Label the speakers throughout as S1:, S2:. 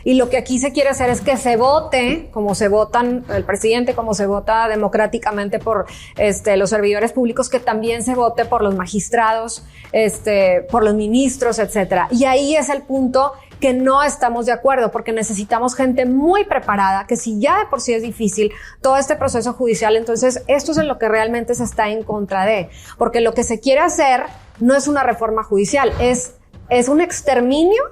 S1: Y lo que aquí se quiere hacer es que se vote, como se votan el presidente, como se vota democráticamente por los servidores públicos, que también se vote por los magistrados, por los ministros, etcétera. Y ahí es el punto que no estamos de acuerdo, porque necesitamos gente muy preparada, que si ya de por sí es difícil todo este proceso judicial, entonces esto es en lo que realmente se está en contra de, porque lo que se quiere hacer no es una reforma judicial, es un exterminio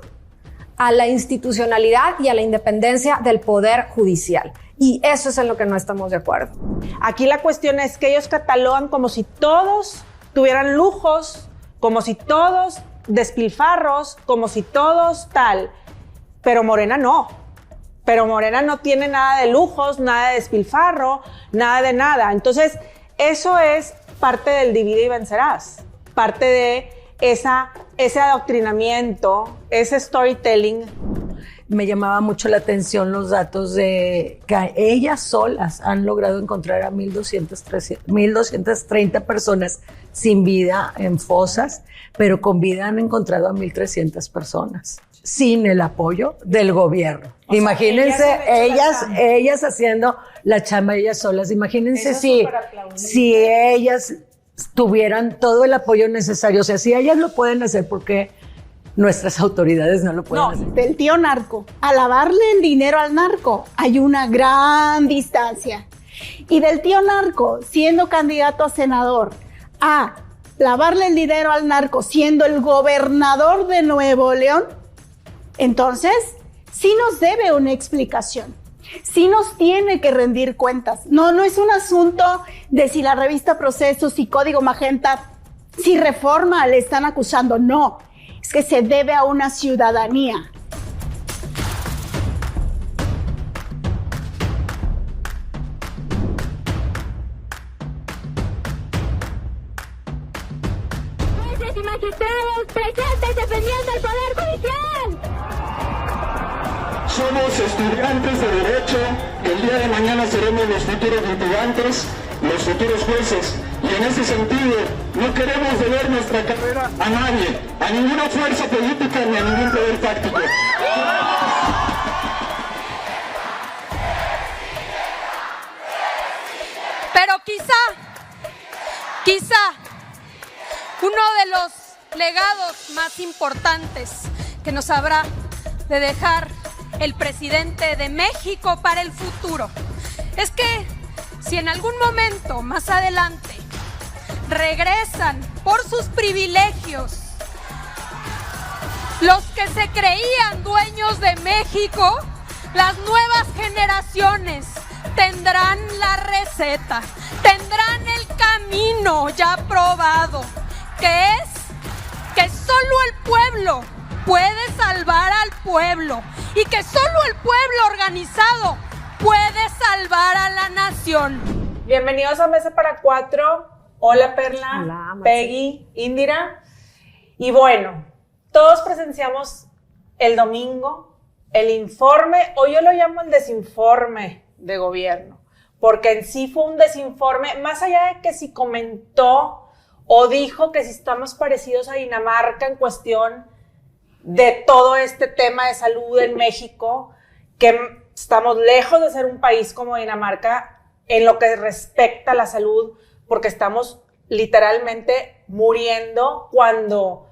S1: a la institucionalidad y a la independencia del poder judicial. Y eso es en lo que no estamos de acuerdo.
S2: Aquí la cuestión es que ellos catalogan como si todos tuvieran lujos, como si todos despilfarros, como si todos tal. Pero Morena no. Pero Morena no tiene nada de lujos, nada de despilfarro, nada de nada. Entonces, eso es parte del divide y vencerás. Parte de ese adoctrinamiento, ese storytelling.
S3: Me llamaba mucho la atención los datos de que ellas solas han logrado encontrar a 1,230 personas sin vida en fosas, pero con vida han encontrado a 1,300 personas sin el apoyo del gobierno. O imagínense sea, ellas haciendo la chamba ellas solas. Imagínense si ellas tuvieran todo el apoyo necesario. O sea, si ellas lo pueden hacer, ¿por qué nuestras autoridades no lo pueden hacer?
S4: Del tío narco a lavarle el dinero al narco hay una gran distancia. Y del tío narco siendo candidato a senador a lavarle el dinero al narco siendo el gobernador de Nuevo León, entonces sí nos debe una explicación. Sí nos tiene que rendir cuentas. No es un asunto de si la revista Proceso, si Código Magenta, si Reforma le están acusando. No, es que se debe a una ciudadanía.
S5: Jueces y magistrados presentes defendiendo el Poder Judicial.
S6: Somos estudiantes de Derecho, el día de mañana seremos los futuros litigantes, los futuros jueces, y en ese sentido no queremos deber nuestra carrera a nadie, a ninguna fuerza política ni a ningún poder fáctico.
S7: Pero quizá uno de los legados más importantes que nos habrá de dejar el presidente de México para el futuro es que si en algún momento más adelante regresan por sus privilegios los que se creían dueños de México, las nuevas generaciones tendrán la receta, tendrán el camino ya probado, que es que solo el pueblo puede salvar al pueblo y que solo el pueblo organizado puede salvar a la nación.
S2: Bienvenidos a Mesa para Cuatro. Hola Perla,
S1: hola,
S2: Peggy, Indira. Y bueno, todos presenciamos el domingo el informe, o yo lo llamo el desinforme de gobierno, porque en sí fue un desinforme, más allá de que si comentó o dijo que si estamos parecidos a Dinamarca en cuestión de todo este tema de salud en México, que estamos lejos de ser un país como Dinamarca en lo que respecta a la salud, porque estamos literalmente muriendo cuando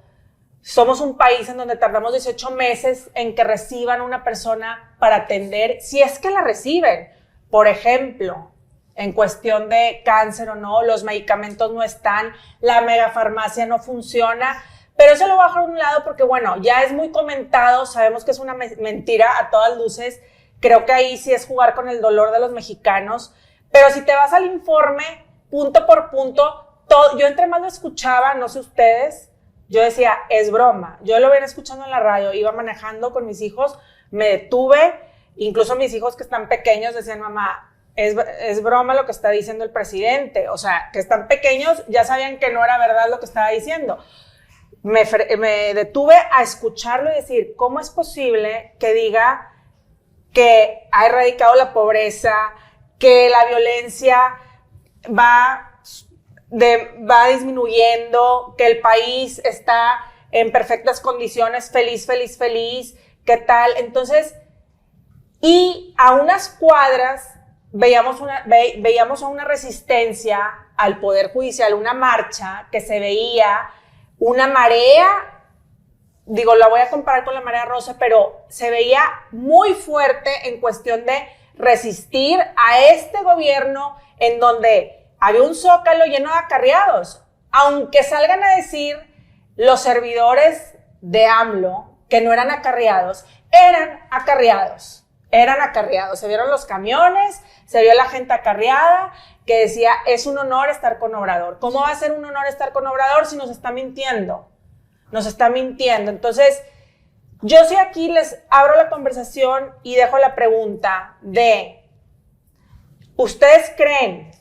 S2: somos un país en donde tardamos 18 meses en que reciban una persona para atender, si es que la reciben. Por ejemplo, en cuestión de cáncer o no, los medicamentos no están, la megafarmacia no funciona, pero eso lo voy a dejar a un lado porque, bueno, ya es muy comentado, sabemos que es una mentira a todas luces, creo que ahí sí es jugar con el dolor de los mexicanos, pero si te vas al informe, punto por punto, todo, yo entre más lo escuchaba, no sé ustedes, yo decía, es broma, yo lo venía escuchando en la radio, iba manejando con mis hijos, me detuve, incluso mis hijos que están pequeños decían, mamá, es broma lo que está diciendo el presidente, o sea, que están pequeños, ya sabían que no era verdad lo que estaba diciendo. Me detuve a escucharlo y decir, ¿cómo es posible que diga que ha erradicado la pobreza, que la violencia va disminuyendo, que el país está en perfectas condiciones, feliz, ¿qué tal? Entonces, Y a unas cuadras veíamos a una resistencia al Poder Judicial, una marcha que se veía una marea, digo, la voy a comparar con la marea rosa, pero se veía muy fuerte en cuestión de resistir a este gobierno en donde había un zócalo lleno de acarreados. Aunque salgan a decir los servidores de AMLO que no eran acarreados, eran acarreados. Se vieron los camiones, se vio la gente acarreada que decía, es un honor estar con Obrador. ¿Cómo va a ser un honor estar con Obrador si nos está mintiendo? Nos está mintiendo. Entonces, yo sí aquí les abro la conversación y dejo la pregunta de, ¿ustedes creen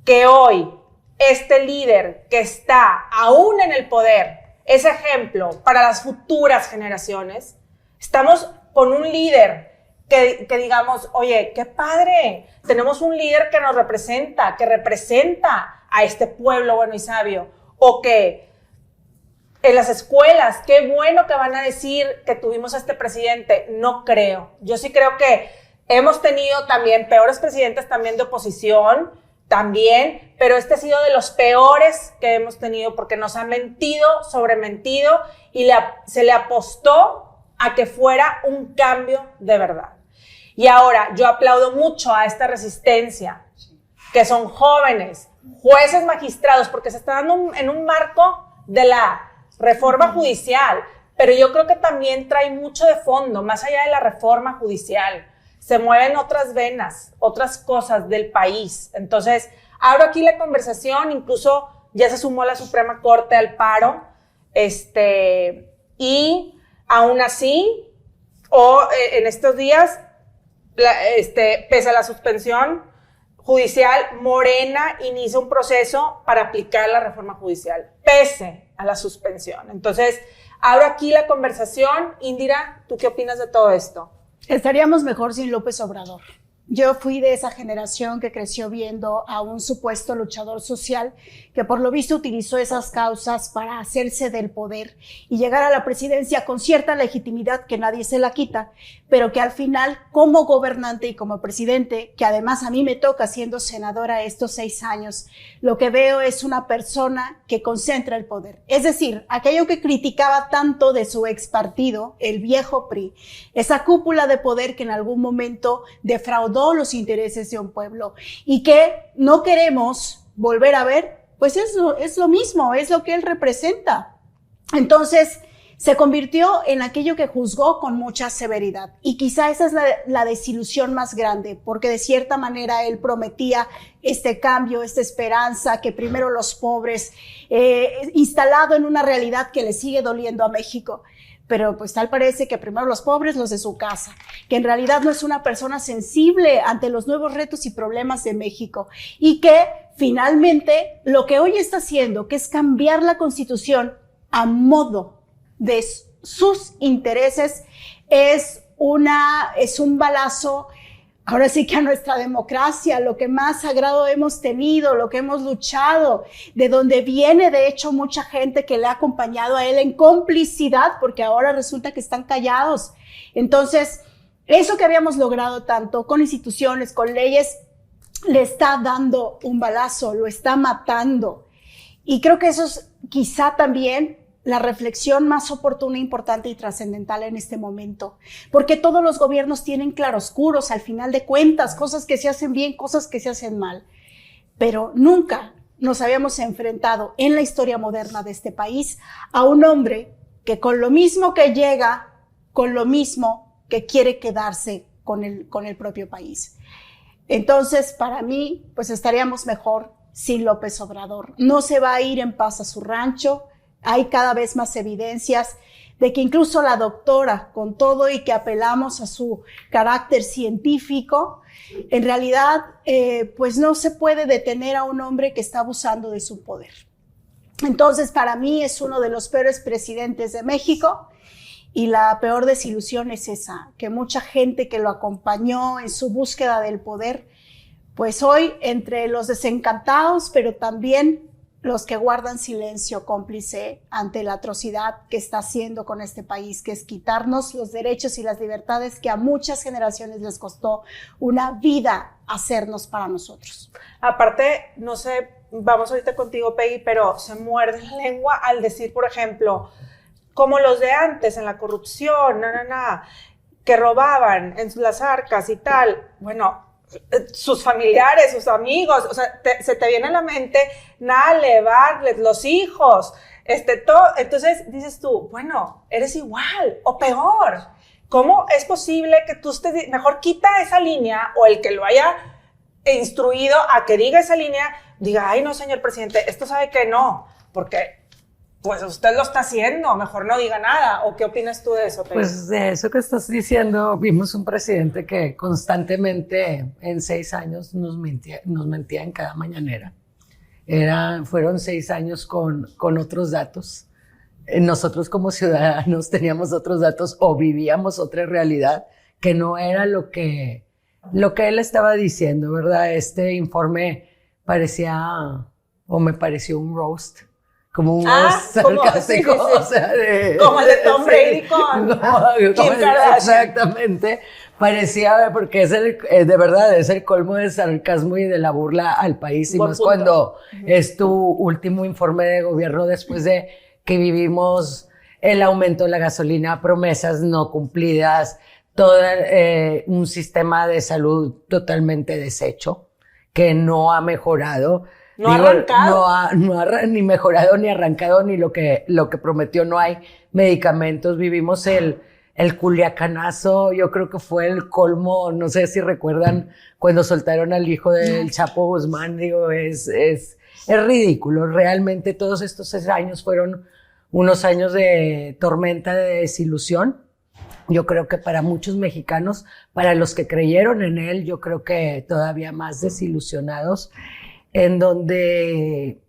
S2: que hoy este líder que está aún en el poder es ejemplo para las futuras generaciones? Estamos con un líder que digamos, oye, qué padre, tenemos un líder que nos representa, que representa a este pueblo bueno y sabio, o que en las escuelas, qué bueno que van a decir que tuvimos a este presidente. No creo. Yo sí creo que hemos tenido también peores presidentes también de oposición, también, pero este ha sido de los peores que hemos tenido porque nos han mentido, sobrementido y se le apostó a que fuera un cambio de verdad. Y ahora yo aplaudo mucho a esta resistencia, que son jóvenes, jueces, magistrados, porque se está dando en un marco de la reforma judicial, pero yo creo que también trae mucho de fondo, más allá de la reforma judicial. Se mueven otras venas, otras cosas del país. Entonces, abro aquí la conversación, incluso ya se sumó la Suprema Corte al paro, y aún así, en estos días, pese a la suspensión judicial, Morena inicia un proceso para aplicar la reforma judicial, pese a la suspensión. Entonces, abro aquí la conversación. Indira, ¿tú qué opinas de todo esto?
S4: Estaríamos mejor sin López Obrador. Yo fui de esa generación que creció viendo a un supuesto luchador social que por lo visto utilizó esas causas para hacerse del poder y llegar a la presidencia con cierta legitimidad que nadie se la quita, pero que al final como gobernante y como presidente, que además a mí me toca siendo senadora estos 6 años, lo que veo es una persona que concentra el poder. Es decir, aquello que criticaba tanto de su ex partido, el viejo PRI, esa cúpula de poder que en algún momento defraudó los intereses de un pueblo y que no queremos volver a ver, pues es lo mismo, es lo que él representa. Entonces, se convirtió en aquello que juzgó con mucha severidad. Y quizá esa es la desilusión más grande, porque de cierta manera él prometía este cambio, esta esperanza, que primero los pobres, instalado en una realidad que le sigue doliendo a México. Pero pues tal parece que primero los pobres, los de su casa, que en realidad no es una persona sensible ante los nuevos retos y problemas de México y que finalmente lo que hoy está haciendo, que es cambiar la Constitución a modo de sus intereses, es un balazo, ahora sí que a nuestra democracia, lo que más sagrado hemos tenido, lo que hemos luchado, de donde viene de hecho mucha gente que le ha acompañado a él en complicidad, porque ahora resulta que están callados. Entonces, eso que habíamos logrado tanto con instituciones, con leyes, le está dando un balazo, lo está matando. Y creo que eso es quizá también la reflexión más oportuna, importante y trascendental en este momento. Porque todos los gobiernos tienen claroscuros, al final de cuentas, cosas que se hacen bien, cosas que se hacen mal. Pero nunca nos habíamos enfrentado en la historia moderna de este país a un hombre que con lo mismo que llega, con lo mismo que quiere quedarse con el propio país. Entonces, para mí, pues estaríamos mejor sin López Obrador. No se va a ir en paz a su rancho. Hay cada vez más evidencias de que incluso la doctora, con todo y que apelamos a su carácter científico, en realidad, pues no se puede detener a un hombre que está abusando de su poder. Entonces, para mí es uno de los peores presidentes de México y la peor desilusión es esa, que mucha gente que lo acompañó en su búsqueda del poder, pues hoy entre los desencantados, pero también los que guardan silencio cómplice ante la atrocidad que está haciendo con este país, que es quitarnos los derechos y las libertades que a muchas generaciones les costó una vida hacernos para nosotros.
S2: Aparte, no sé, vamos ahorita contigo, Peggy, pero se muerde la lengua al decir, por ejemplo, como los de antes en la corrupción, que robaban en las arcas y tal. Bueno, sus familiares, sus amigos, o sea, se te viene a la mente Nale, Bartlett, los hijos, todo. Entonces dices tú, bueno, eres igual o peor. ¿Cómo es posible que tú estés, mejor quita esa línea, o el que lo haya instruido a que diga esa línea, diga, ay no, señor presidente, esto sabe que no, porque pues usted lo está haciendo, mejor no diga nada? ¿O qué opinas tú de eso, Pedro?
S3: Pues de eso que estás diciendo, vimos un presidente que constantemente en 6 años nos mentía en cada mañanera. Fueron 6 años con otros datos. Nosotros como ciudadanos teníamos otros datos o vivíamos otra realidad que no era lo que él estaba diciendo, ¿verdad? Este informe me pareció un roast. Como un sarcástico,
S2: sí.
S3: O sea,
S2: como el de Tom Brady con Kim Kardashian.
S3: Exactamente, parecía, porque de verdad, es el colmo del sarcasmo y de la burla al país, y más cuando es tu último informe de gobierno después de que vivimos el aumento de la gasolina, promesas no cumplidas, todo un sistema de salud totalmente deshecho, que no ha mejorado.
S2: No ha arrancado.
S3: No ha ni mejorado, ni arrancado, ni lo que prometió. No hay medicamentos. Vivimos el culiacanazo. Yo creo que fue el colmo. No sé si recuerdan cuando soltaron al hijo del Chapo Guzmán. Digo, es ridículo. Realmente todos estos 6 años fueron unos años de tormenta, de desilusión. Yo creo que para muchos mexicanos, para los que creyeron en él, yo creo que todavía más desilusionados, en donde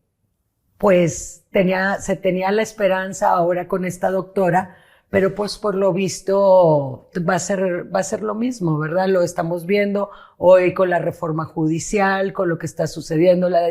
S3: pues se tenía la esperanza ahora con esta doctora, pero pues por lo visto va a ser lo mismo, ¿verdad? Lo estamos viendo hoy con la reforma judicial, con lo que está sucediendo, la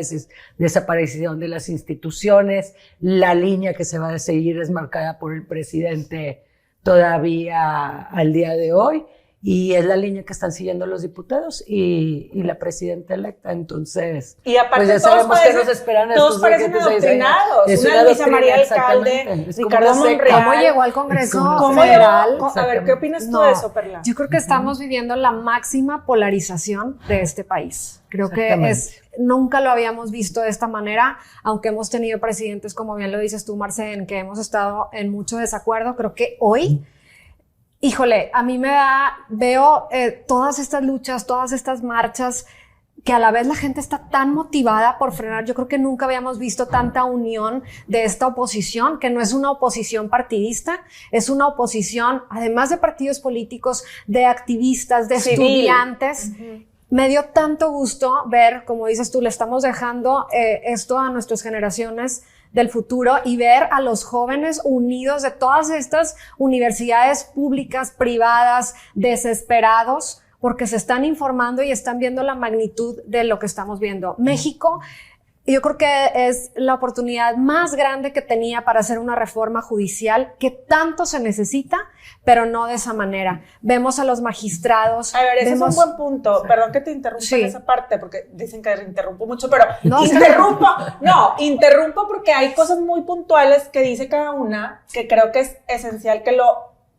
S3: desaparición de las instituciones, la línea que se va a seguir es marcada por el presidente todavía al día de hoy, y es la línea que están siguiendo los diputados y la presidenta electa. Entonces,
S2: y aparte
S3: pues ya sabemos que nos esperan
S2: todos parecen adoctrinados. Una Luisa María Alcalde, Ricardo Monreal.
S1: ¿Cómo llegó al Congreso
S2: ¿Cómo
S1: Federal?
S2: A ver, ¿qué opinas tú de eso, Perla?
S1: Yo creo que estamos viviendo la máxima polarización de este país. Creo que nunca lo habíamos visto de esta manera, aunque hemos tenido presidentes, como bien lo dices tú, Marce, en que hemos estado en mucho desacuerdo. Creo que hoy, híjole, a mí veo todas estas luchas, todas estas marchas, que a la vez la gente está tan motivada por frenar. Yo creo que nunca habíamos visto tanta unión de esta oposición, que no es una oposición partidista, es una oposición, además de partidos políticos, de activistas, de estudiantes. Me dio tanto gusto ver, como dices tú, le estamos dejando esto a nuestras generaciones del futuro, y ver a los jóvenes unidos de todas estas universidades públicas, privadas, desesperados, porque se están informando y están viendo la magnitud de lo que estamos viendo. México, yo creo que es la oportunidad más grande que tenía para hacer una reforma judicial que tanto se necesita, pero no de esa manera. Vemos a los magistrados.
S2: A ver, ese es un buen punto. Perdón que te interrumpa en esa parte, porque dicen que interrumpo mucho, pero interrumpo porque hay cosas muy puntuales que dice cada una, que creo que es esencial que lo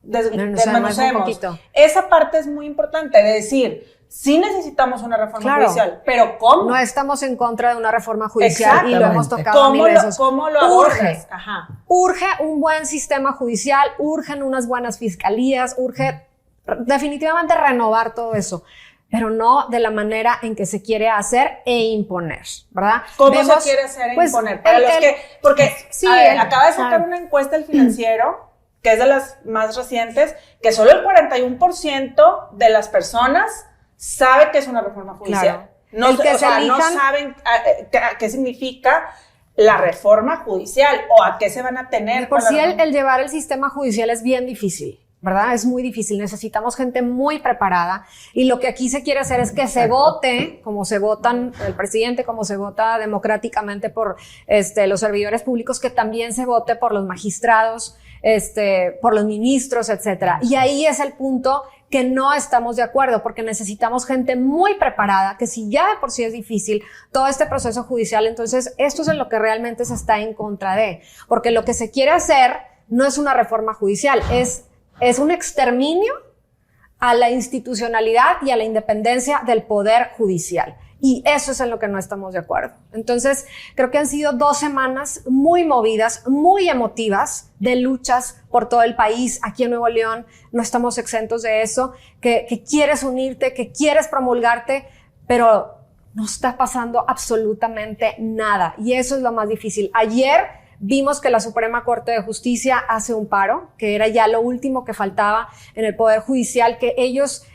S2: desmenuzemos. Esa parte es muy importante, de decir, sí necesitamos una reforma judicial, pero ¿cómo?
S1: No estamos en contra de una reforma judicial y lo hemos tocado mil veces.
S2: ¿Cómo lo abordas?
S1: Urge un buen sistema judicial, urgen unas buenas fiscalías, urge definitivamente renovar todo eso, pero no de la manera en que se quiere hacer e imponer, ¿verdad?
S2: ¿Cómo se quiere hacer e imponer? Para los que, porque acaba de sacar una encuesta El Financiero, que es de las más recientes, que solo el 41% de las personas sabe que es una reforma judicial. No saben qué significa la reforma judicial o a qué se van a tener.
S1: Por si el llevar el sistema judicial es bien difícil. ¿verdad? Es muy difícil, necesitamos gente muy preparada y lo que aquí se quiere hacer es que se vote como se votan el presidente, como se vota democráticamente por los servidores públicos, que también se vote por los magistrados, por los ministros, etcétera. Y ahí es el punto que no estamos de acuerdo, porque necesitamos gente muy preparada, que si ya de por sí es difícil todo este proceso judicial, entonces esto es en lo que realmente se está en contra de, porque lo que se quiere hacer no es una reforma judicial, es un exterminio a la institucionalidad y a la independencia del poder judicial. Y eso es en lo que no estamos de acuerdo. Entonces, creo que han sido 2 semanas muy movidas, muy emotivas, de luchas por todo el país. Aquí en Nuevo León no estamos exentos de eso, que quieres unirte, que quieres promulgarte, pero no está pasando absolutamente nada. Y eso es lo más difícil. Ayer vimos que la Suprema Corte de Justicia hace un paro, que era ya lo último que faltaba en el Poder Judicial, que ellos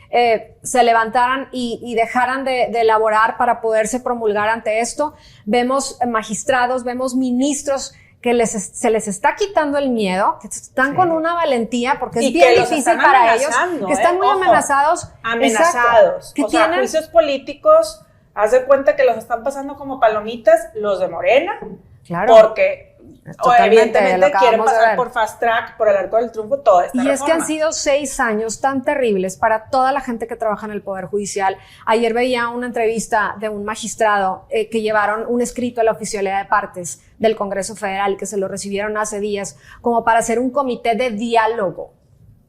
S1: se levantaran y dejaran de elaborar para poderse promulgar ante esto. Vemos magistrados, vemos ministros que se les está quitando el miedo, que están con una valentía, porque es bien difícil para ellos, que están muy amenazados.
S2: Amenazados.
S1: Que
S2: o sea, juicios políticos, haz de cuenta que los están pasando como palomitas los de Morena,
S1: claro,
S2: porque evidentemente quieren pasar por fast track, por el arco del triunfo, toda esta reforma.
S1: Es que han sido 6 años tan terribles para toda la gente que trabaja en el Poder Judicial. Ayer veía una entrevista de un magistrado que llevaron un escrito a la oficialidad de partes del Congreso Federal, que se lo recibieron hace días, como para hacer un comité de diálogo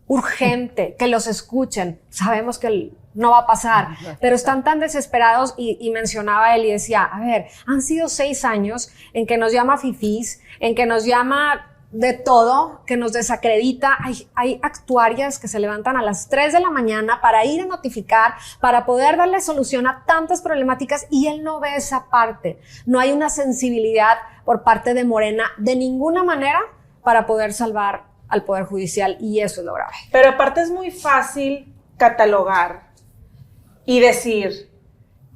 S1: urgente, que los escuchen. Sabemos que no va a pasar, pero están tan desesperados y mencionaba él y decía, a ver, han sido 6 años en que nos llama fifís, en que nos llama de todo, que nos desacredita. Hay actuarias que se levantan a las 3 de la mañana para ir a notificar, para poder darle solución a tantas problemáticas, y él no ve esa parte. No hay una sensibilidad por parte de Morena de ninguna manera para poder salvar al Poder Judicial, y eso es lo grave.
S2: Pero aparte es muy fácil catalogar y decir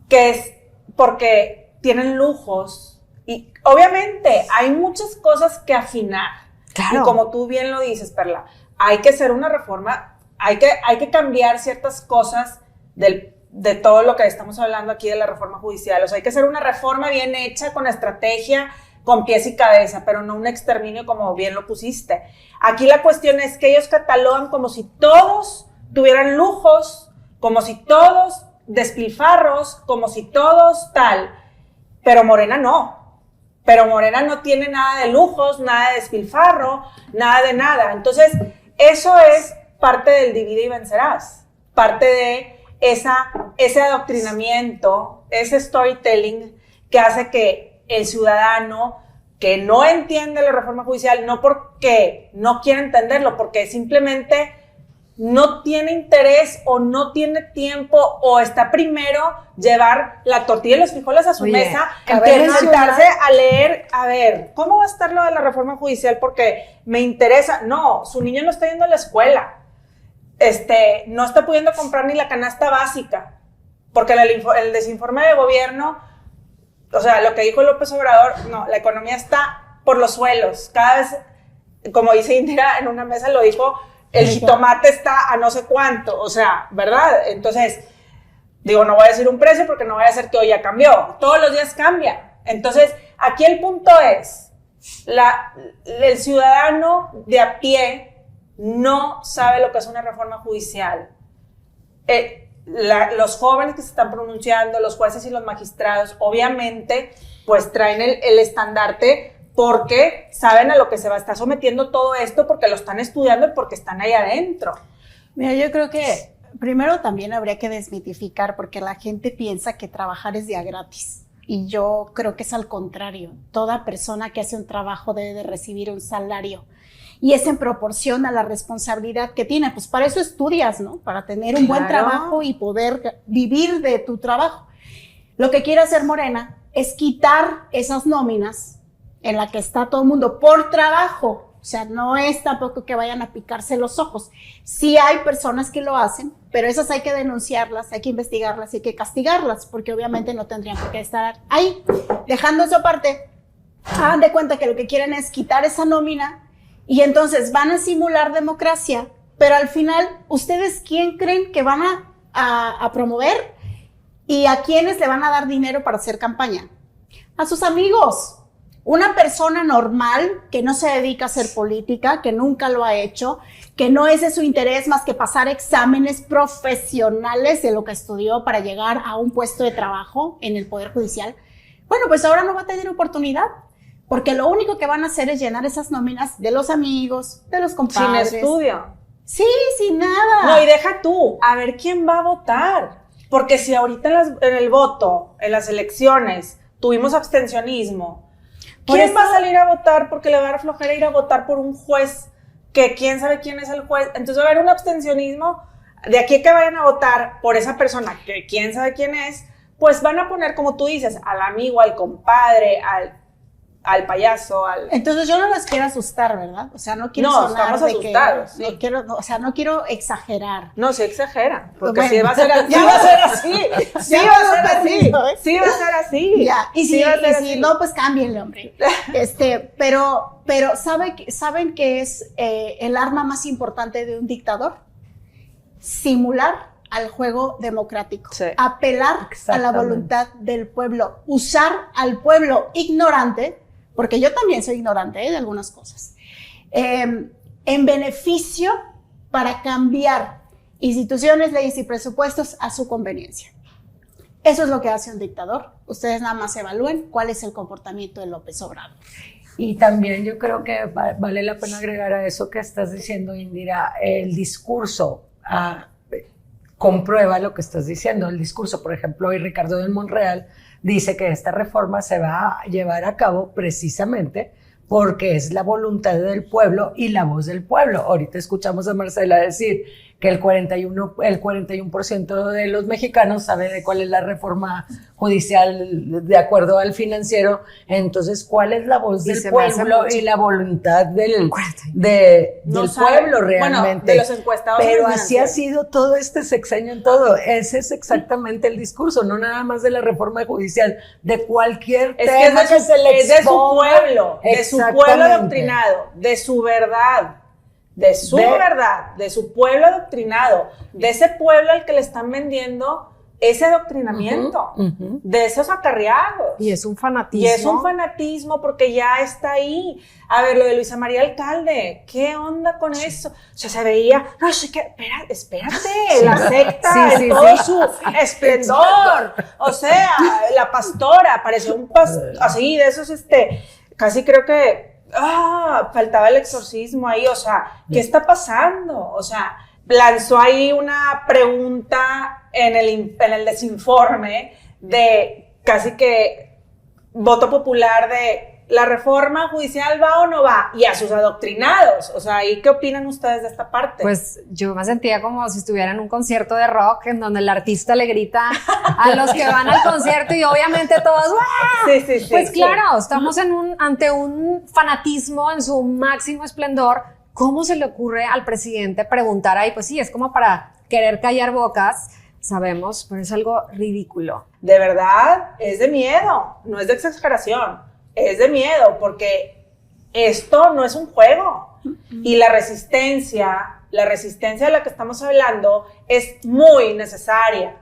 S2: que es porque tienen lujos, y obviamente hay muchas cosas que afinar. Claro. Y como tú bien lo dices, Perla, hay que hacer una reforma, hay que cambiar ciertas cosas de todo lo que estamos hablando aquí de la reforma judicial. O sea, hay que hacer una reforma bien hecha, con estrategia, con pies y cabeza, pero no un exterminio como bien lo pusiste. Aquí la cuestión es que ellos catalogan como si todos tuvieran lujos, como si todos despilfarros, como si todos tal, pero Morena no. Pero Morena no tiene nada de lujos, nada de despilfarro, nada de nada. Entonces, eso es parte del divide y vencerás, parte de ese adoctrinamiento, ese storytelling que hace que el ciudadano que no entiende la reforma judicial, no porque no quiere entenderlo, porque simplemente no tiene interés o no tiene tiempo, o está primero llevar la tortilla y los frijoles a su mesa, que sentarse a leer, a ver, ¿cómo va a estar lo de la reforma judicial? Porque me interesa. No, su niño no está yendo a la escuela, no está pudiendo comprar ni la canasta básica, porque el desinforme de gobierno, o sea, lo que dijo López Obrador, no, la economía está por los suelos. Cada vez, como dice Indira en una mesa, lo dijo, el jitomate está a no sé cuánto, o sea, ¿verdad? Entonces, digo, no voy a decir un precio porque no voy a decir que hoy ya cambió. Todos los días cambia. Entonces, aquí el punto es, el ciudadano de a pie no sabe lo que es una reforma judicial. Los jóvenes que se están pronunciando, los jueces y los magistrados, obviamente, pues traen el estandarte, porque saben a lo que se va a estar sometiendo todo esto, porque lo están estudiando y porque están ahí adentro.
S4: Mira, yo creo que primero también habría que desmitificar, porque la gente piensa que trabajar es día gratis. Y yo creo que es al contrario. Toda persona que hace un trabajo debe de recibir un salario. Y es en proporción a la responsabilidad que tiene. Pues para eso estudias, ¿no? Para tener un buen trabajo y poder vivir de tu trabajo. Lo que quiere hacer Morena es quitar esas nóminas en la que está todo el mundo por trabajo. O sea, no es tampoco que vayan a picarse los ojos. Sí hay personas que lo hacen, pero esas hay que denunciarlas, hay que investigarlas, hay que castigarlas, porque obviamente no tendrían por qué estar ahí. Dejando eso aparte, hagan de cuenta que lo que quieren es quitar esa nómina, y entonces van a simular democracia pero al final, ¿ustedes quién creen que van a promover y a quiénes le van a dar dinero para hacer campaña? A sus amigos. Una persona normal que no se dedica a hacer política, que nunca lo ha hecho, que no es de su interés más que pasar exámenes profesionales de lo que estudió para llegar a un puesto de trabajo en el Poder Judicial, bueno, pues ahora no va a tener oportunidad, porque lo único que van a hacer es llenar esas nóminas de los amigos, de los compadres.
S2: Sin estudio.
S4: Sí, sin nada.
S2: No, y deja tú, a ver quién va a votar. Porque si ahorita en el voto, en las elecciones, tuvimos abstencionismo, ¿quién va a salir a votar porque le va a dar flojera ir a votar por un juez que quién sabe quién es el juez? Entonces va a haber un abstencionismo de aquí a que vayan a votar por esa persona que quién sabe quién es, pues van a poner, como tú dices, al amigo, al compadre, al payaso,
S4: Entonces yo no las quiero asustar, ¿verdad? O sea, no quiero sonar
S2: estamos
S4: de
S2: asustados.
S4: que... No quiero, o sea, no quiero exagerar.
S2: No, sí exagera, porque
S4: Bueno,
S2: sí va a ser así.
S4: ya
S2: va a ser así. Sí
S4: ya
S2: va a
S4: me
S2: ser
S4: lo
S2: así.
S4: permito, ¿eh?
S2: Sí va a ser así.
S4: Ya, y
S2: sí va a ser
S4: si
S2: así.
S4: no, pues cámbienle, hombre. Pero ¿saben qué es el arma más importante de un dictador? Simular al juego democrático,
S2: Sí.
S4: apelar a la
S3: Exactamente.
S4: voluntad del pueblo, usar al pueblo ignorante, porque yo también soy ignorante de algunas cosas, en beneficio para cambiar instituciones, leyes y presupuestos a su conveniencia. Eso es lo que hace un dictador. Ustedes nada más evalúen cuál es el comportamiento de López Obrador.
S3: Y también yo creo que vale la pena agregar a eso que estás diciendo, Indira, el discurso comprueba lo que estás diciendo. El discurso, por ejemplo, hoy Ricardo del Monreal dice que esta reforma se va a llevar a cabo precisamente porque es la voluntad del pueblo y la voz del pueblo. Ahorita escuchamos a Marcela decir que el 41% de los mexicanos sabe de cuál es la reforma judicial de acuerdo al Financiero. Entonces, ¿cuál es la voz del pueblo y la voluntad del pueblo realmente?
S2: Bueno, de los encuestados.
S3: Pero así ha sido todo este sexenio en todo. Ese es exactamente el discurso, no nada más de la reforma judicial, de cualquier tema que se le
S2: es de su
S3: exponga.
S2: pueblo, de su pueblo adoctrinado, de su verdad. De su verdad, de su pueblo adoctrinado, de ese pueblo al que le están vendiendo ese adoctrinamiento, de esos acarreados.
S1: Y es un fanatismo.
S2: Y es un fanatismo porque ya está ahí. A ver, lo de Luisa María Alcalde, ¿qué onda con eso? O sea, se veía, no sé qué, espérate, la secta en todo su esplendor. O sea, la pastora, parecía un así, de esos, casi creo que faltaba el exorcismo ahí, o sea, ¿qué está pasando? O sea, lanzó ahí una pregunta en el desinforme de casi que voto popular de ¿la reforma judicial va o no va? Y a sus adoctrinados, o sea, ¿y qué opinan ustedes de esta parte?
S1: Pues yo me sentía como si estuviera en un concierto de rock en donde el artista le grita a los que van al concierto y obviamente todos ¡ah!
S2: Sí,
S1: pues claro, estamos ante un fanatismo en su máximo esplendor. ¿Cómo se le ocurre al presidente preguntar ahí? Pues sí, es como para querer callar bocas, sabemos, pero es algo ridículo.
S2: De verdad, es de miedo, no es de exageración. Es de miedo porque esto no es un juego y la resistencia de la que estamos hablando es muy necesaria,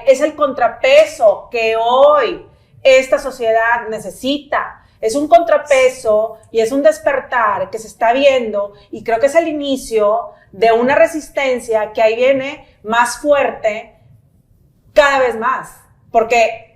S2: es el contrapeso que hoy esta sociedad necesita, es un contrapeso y es un despertar que se está viendo y creo que es el inicio de una resistencia que ahí viene más fuerte cada vez más, porque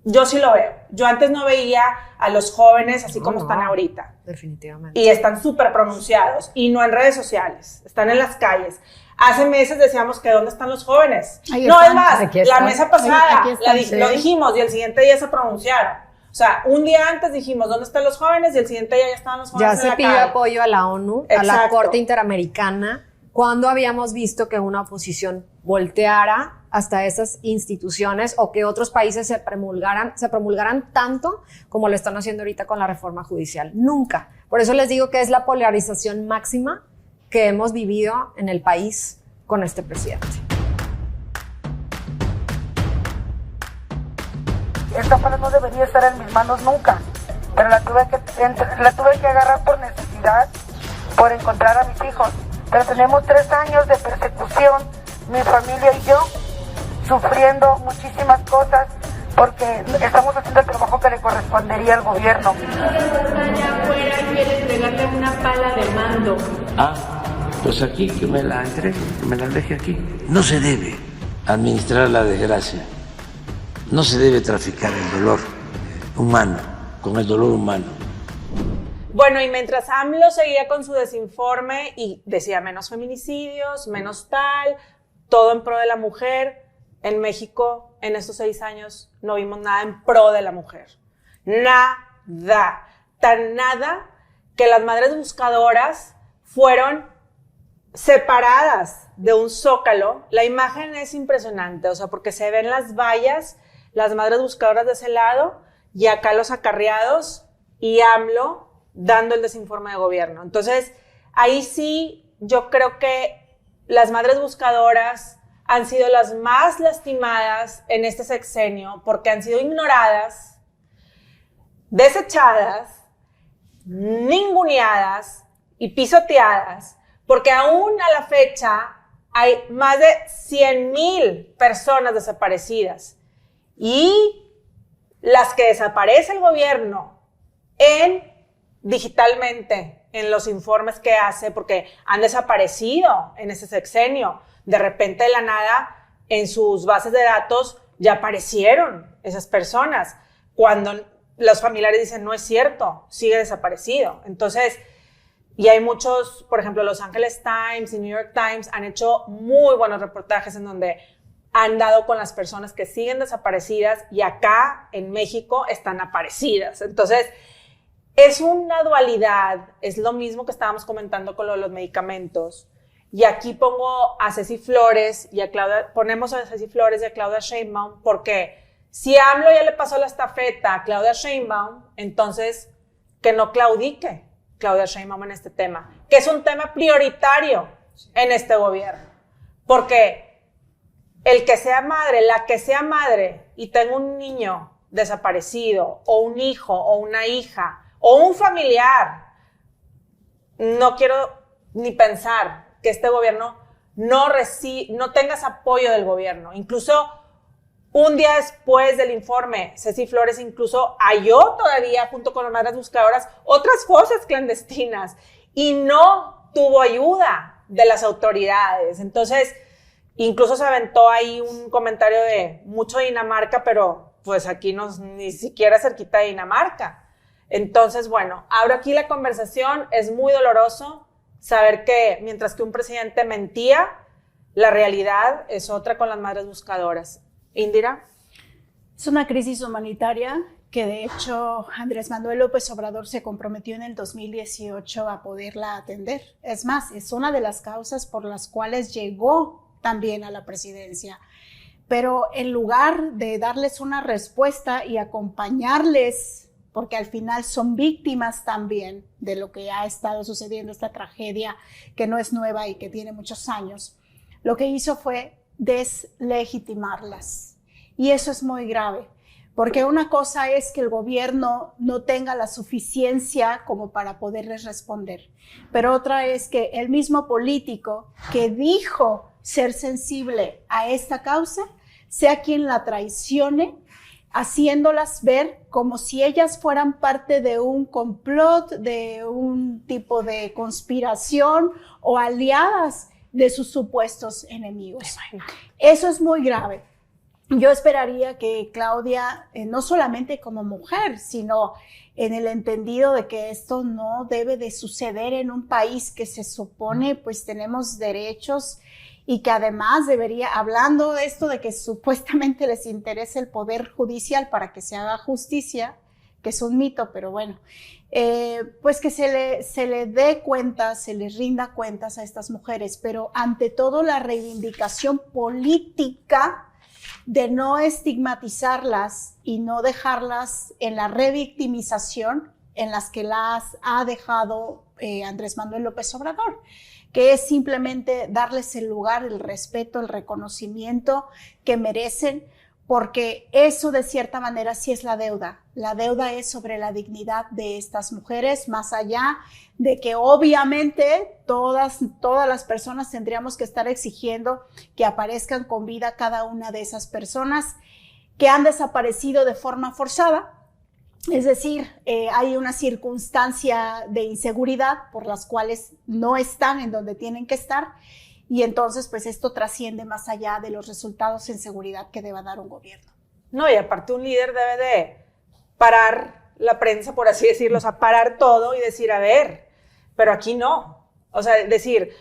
S2: yo sí lo veo. Yo antes no veía a los jóvenes así como están ahorita.
S1: Definitivamente.
S2: Y están súper pronunciados. Y no en redes sociales, están en las calles. Hace meses decíamos que ¿dónde están los jóvenes?
S4: Ahí
S2: no,
S4: están.
S2: es más,
S3: Aquí
S2: la
S3: están.
S2: mesa pasada
S4: Aquí están, sí.
S2: lo dijimos y el siguiente día se pronunciaron. O sea, un día antes dijimos ¿dónde están los jóvenes? Y el siguiente día ya estaban los jóvenes
S1: Ya
S2: en la
S1: se pidió
S2: calle.
S1: apoyo a la ONU, a la
S2: Exacto.
S1: Corte Interamericana. ¿Cuándo habíamos visto que una oposición volteara hasta esas instituciones o que otros países se promulgaran tanto como lo están haciendo ahorita con la reforma judicial? Nunca. Por eso les digo que es la polarización máxima que hemos vivido en el país con este presidente.
S8: Esta pala no debería estar en mis manos nunca, pero la tuve que agarrar por necesidad, por encontrar a mis hijos. pero tenemos 3 años de persecución, mi familia y yo, sufriendo muchísimas cosas porque estamos haciendo el trabajo que le correspondería al gobierno.
S9: Allá afuera quiere entregarle una pala de mando.
S10: Pues aquí que me la entregue, que me la deje aquí. No se debe administrar la desgracia, no se debe traficar el dolor humano, con el dolor humano.
S2: Bueno, y mientras AMLO seguía con su desinforme y decía menos feminicidios, menos tal, todo en pro de la mujer, en México en estos 6 años no vimos nada en pro de la mujer. Nada. Tan nada que las madres buscadoras fueron separadas de un zócalo. La imagen es impresionante, o sea, porque se ven las vallas, las madres buscadoras de ese lado y acá los acarreados y AMLO dando el desinforme de gobierno. Entonces, ahí sí yo creo que las madres buscadoras han sido las más lastimadas en este sexenio porque han sido ignoradas, desechadas, ninguneadas y pisoteadas, porque aún a la fecha hay más de 100,000 personas desaparecidas y las que desaparece el gobierno digitalmente en los informes que hace, porque han desaparecido en ese sexenio. De repente, de la nada, en sus bases de datos ya aparecieron esas personas. Cuando los familiares dicen, no es cierto, sigue desaparecido. Entonces, y hay muchos, por ejemplo, Los Angeles Times y New York Times han hecho muy buenos reportajes en donde han dado con las personas que siguen desaparecidas y acá en México están aparecidas. Entonces, es una dualidad, es lo mismo que estábamos comentando con los medicamentos. Y aquí pongo a Ceci Flores y a Claudia, ponemos a Ceci Flores y a Claudia Sheinbaum, porque si AMLO ya le pasó la estafeta a Claudia Sheinbaum, entonces que no claudique Claudia Sheinbaum en este tema, que es un tema prioritario en este gobierno. Porque el que sea madre, la que sea madre y tenga un niño desaparecido, o un hijo, o una hija, o un familiar, no quiero ni pensar que este gobierno no tengas apoyo del gobierno. Incluso un día después del informe, Ceci Flores incluso halló todavía, junto con las madres buscadoras, otras fosas clandestinas y no tuvo ayuda de las autoridades. Entonces, incluso se aventó ahí un comentario de mucho Dinamarca, pero pues aquí ni siquiera cerquita de Dinamarca. Entonces, bueno, abro aquí la conversación. Es muy doloroso saber que mientras que un presidente mentía, la realidad es otra con las madres buscadoras. Indira.
S4: Es una crisis humanitaria que de hecho Andrés Manuel López Obrador se comprometió en el 2018 a poderla atender. Es más, es una de las causas por las cuales llegó también a la presidencia. Pero en lugar de darles una respuesta y acompañarles, porque al final son víctimas también de lo que ha estado sucediendo, esta tragedia que no es nueva y que tiene muchos años, lo que hizo fue deslegitimarlas. Y eso es muy grave, porque una cosa es que el gobierno no tenga la suficiencia como para poderles responder, pero otra es que el mismo político que dijo ser sensible a esta causa sea quien la traicione, haciéndolas ver como si ellas fueran parte de un complot, de un tipo de conspiración o aliadas de sus supuestos enemigos. Eso es muy grave. Yo esperaría que Claudia, no solamente como mujer, sino en el entendido de que esto no debe de suceder en un país que se supone pues tenemos derechos y que además debería, hablando de esto de que supuestamente les interesa el poder judicial para que se haga justicia, que es un mito, pero bueno, pues que se le dé cuenta, se les rinda cuentas a estas mujeres, pero ante todo la reivindicación política de no estigmatizarlas y no dejarlas en la revictimización en las que las ha dejado Andrés Manuel López Obrador, que es simplemente darles el lugar, el respeto, el reconocimiento que merecen porque eso de cierta manera sí es la deuda. La deuda es sobre la dignidad de estas mujeres, más allá de que obviamente todas las personas tendríamos que estar exigiendo que aparezcan con vida cada una de esas personas que han desaparecido de forma forzada. Es decir, hay una circunstancia de inseguridad por las cuales no están en donde tienen que estar. Y entonces, pues esto trasciende más allá de los resultados en seguridad que deba dar un gobierno.
S2: No, y aparte un líder debe de parar la prensa, por así decirlo, o sea, parar todo y decir, a ver, pero aquí no. O sea, decir,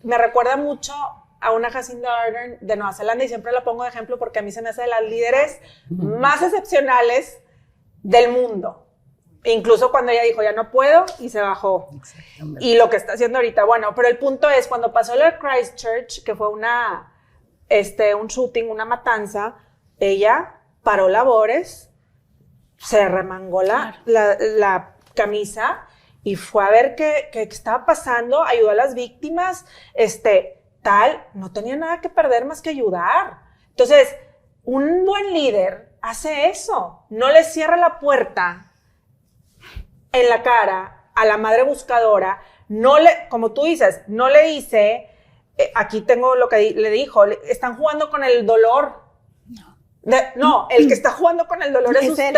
S2: me recuerda mucho a una Jacinda Ardern de Nueva Zelanda, y siempre la pongo de ejemplo porque a mí se me hace de las líderes más excepcionales del mundo. Incluso cuando ella dijo, ya no puedo, y se bajó. Y lo que está haciendo ahorita, bueno, pero el punto es, cuando pasó lo de Christchurch, que fue un shooting, una matanza, ella paró labores, se remangó la camisa y fue a ver qué estaba pasando, ayudó a las víctimas, no tenía nada que perder más que ayudar. Entonces, un buen líder hace eso, no le cierra la puerta en la cara a la madre buscadora, como tú dices, no le dice, aquí tengo lo que le dijo, están jugando con el dolor. No, el que está jugando con el dolor es usted,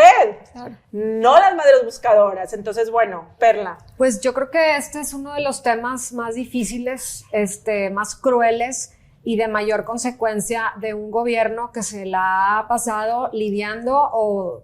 S2: claro. No las madres buscadoras. Entonces, bueno, Perla.
S1: Pues yo creo que este es uno de los temas más difíciles, más crueles y de mayor consecuencia de un gobierno que se la ha pasado lidiando o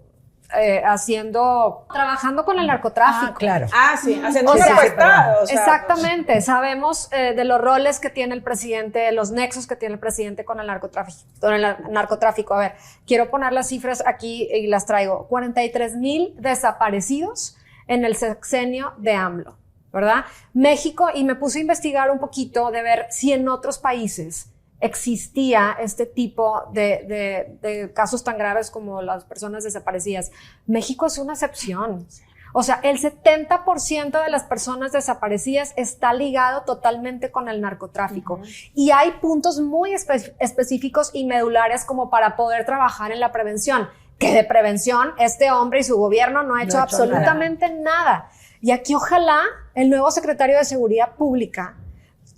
S1: trabajando con el narcotráfico.
S3: Claro.
S2: Sí, haciendo secuestrados.
S1: Exactamente, sabemos de los roles que tiene el presidente, los nexos que tiene el presidente con el narcotráfico. A ver, quiero poner las cifras aquí y las traigo. 43,000 desaparecidos en el sexenio de AMLO, ¿verdad? México, y me puse a investigar un poquito de ver si en otros países existía este tipo de casos tan graves como las personas desaparecidas. México es una excepción. O sea, el 70% de las personas desaparecidas está ligado totalmente con el narcotráfico. Y hay puntos muy específicos y medulares como para poder trabajar en la prevención. Que de prevención este hombre y su gobierno no ha hecho absolutamente nada. Y aquí ojalá el nuevo secretario de Seguridad Pública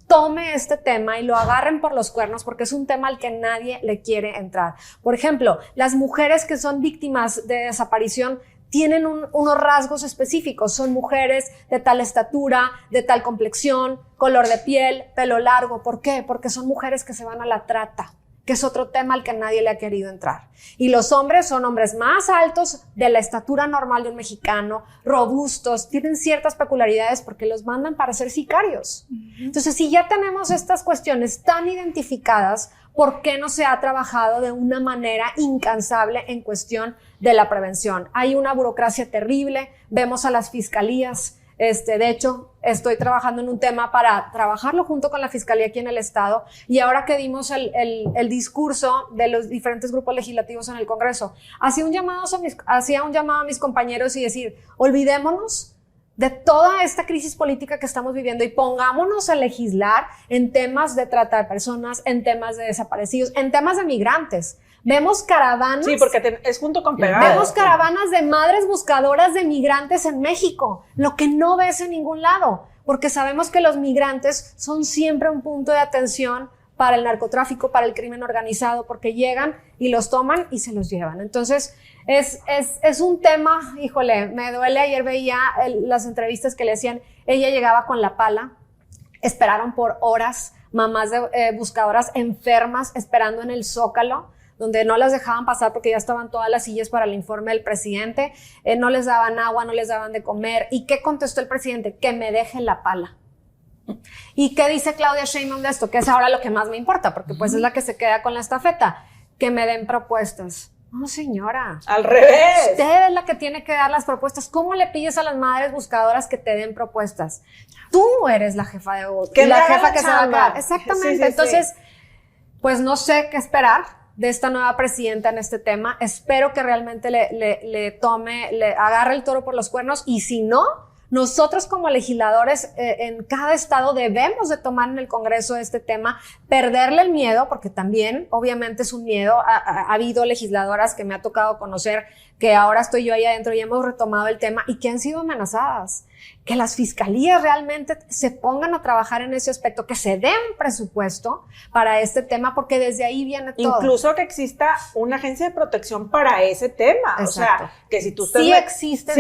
S1: tome este tema y lo agarren por los cuernos, porque es un tema al que nadie le quiere entrar. Por ejemplo, las mujeres que son víctimas de desaparición tienen unos rasgos específicos. Son mujeres de tal estatura, de tal complexión, color de piel, pelo largo. ¿Por qué? Porque son mujeres que se van a la trata, que es otro tema al que nadie le ha querido entrar. Y los hombres son hombres más altos, de la estatura normal de un mexicano, robustos, tienen ciertas peculiaridades porque los mandan para ser sicarios. Entonces, si ya tenemos estas cuestiones tan identificadas, ¿por qué no se ha trabajado de una manera incansable en cuestión de la prevención? Hay una burocracia terrible, vemos a las fiscalías. De hecho, estoy trabajando en un tema para trabajarlo junto con la Fiscalía aquí en el Estado, y ahora que dimos el discurso de los diferentes grupos legislativos en el Congreso, hacía un llamado a mis compañeros y decir, olvidémonos de toda esta crisis política que estamos viviendo y pongámonos a legislar en temas de trata de personas, en temas de desaparecidos, en temas de migrantes. Vemos caravanas.
S2: Sí, porque es junto con pegado.
S1: Vemos caravanas de madres buscadoras de migrantes en México, lo que no ves en ningún lado, porque sabemos que los migrantes son siempre un punto de atención para el narcotráfico, para el crimen organizado, porque llegan y los toman y se los llevan. Entonces, es un tema, híjole, me duele. Ayer veía las entrevistas que le hacían. Ella llegaba con la pala, esperaron por horas, mamás de buscadoras enfermas esperando en el Zócalo, donde no las dejaban pasar porque ya estaban todas las sillas para el informe del presidente, no les daban agua, no les daban de comer. ¿Y qué contestó el presidente? Que me dejen la pala. ¿Y qué dice Claudia Sheinbaum de esto? Que es ahora lo que más me importa, porque pues es la que se queda con la estafeta. Que me den propuestas. No, señora.
S2: Al revés.
S1: Usted es la que tiene que dar las propuestas. ¿Cómo le pides a las madres buscadoras que te den propuestas? Tú eres la jefa de la jefa que se va a quedar. Exactamente. Sí. Entonces, pues no sé qué esperar de esta nueva presidenta en este tema. Espero que realmente le agarre el toro por los cuernos, y si no Nosotros como legisladores en cada estado debemos de tomar en el Congreso este tema, perderle el miedo, porque también obviamente es un miedo. Ha habido legisladoras que me ha tocado conocer que ahora estoy yo ahí adentro y hemos retomado el tema y que han sido amenazadas. Que las fiscalías realmente se pongan a trabajar en ese aspecto, que se den presupuesto para este tema, porque desde ahí viene todo.
S2: Incluso que exista una agencia de protección para ese tema.
S1: Exacto.
S2: O sea, que si tú...
S1: Sí existe.